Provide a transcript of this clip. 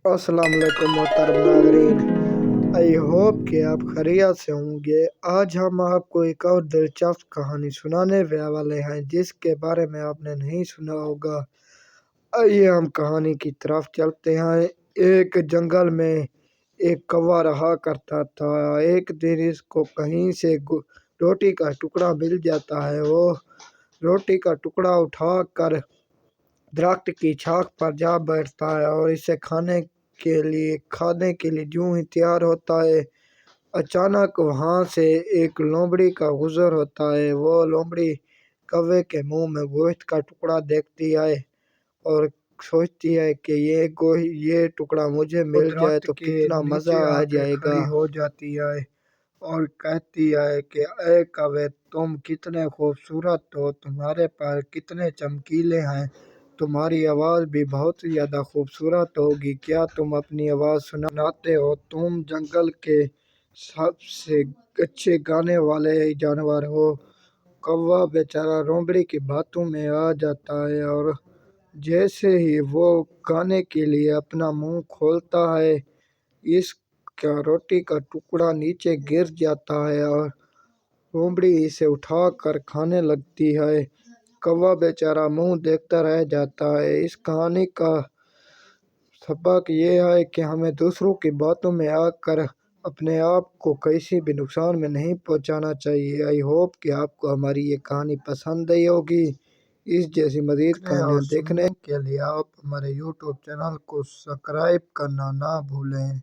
अस्सलाम वालेकुम मोहतरम नाज़रीन। आई होप कि आप खैरियत से होंगे। आज हम आपको एक और दिलचस्प कहानी सुनाने वाले हैं जिसके बारे में आपने नहीं सुना होगा। आइए हम कहानी की तरफ चलते हैं। एक जंगल में एक कौवा रहा करता था। एक दिन इसको कहीं से रोटी का टुकड़ा मिल जाता है। वो रोटी का टुकड़ा उठाकर दरख्त की छाक पर जा बैठता है और इसे खाने के लिए यूं ही तैयार होता है। अचानक वहां से एक लोमड़ी का गुजर होता है। वो लोमड़ी कौवे के मुंह में गोश्त का टुकड़ा देखती है और सोचती है कि ये टुकड़ा मुझे मिल जाए तो कितना मजा आ जाएगा। हो जाती है और कहती है कि ए कौवे, तुम कितने खूबसूरत हो, तुम्हारे पैर कितने चमकीले हैं, तुम्हारी आवाज़ भी बहुत ज़्यादा खूबसूरत होगी। क्या तुम अपनी आवाज़ सुनाते हो? तुम जंगल के सबसे अच्छे गाने वाले जानवर हो। कौवा बेचारा लोमड़ी की बातों में आ जाता है और जैसे ही वो गाने के लिए अपना मुंह खोलता है, इसका रोटी का टुकड़ा नीचे गिर जाता है और लोमड़ी इसे उठाकर खाने लगती है। कौवा बेचारा मुंह देखता रह जाता है। इस कहानी का सबक ये है कि हमें दूसरों की बातों में आकर अपने आप को किसी भी नुकसान में नहीं पहुंचाना चाहिए। आई होप कि आपको हमारी ये कहानी पसंद आई होगी। इस जैसी मज़ीद कहानियाँ देखने के लिए आप हमारे यूट्यूब चैनल को सब्सक्राइब करना ना भूलें।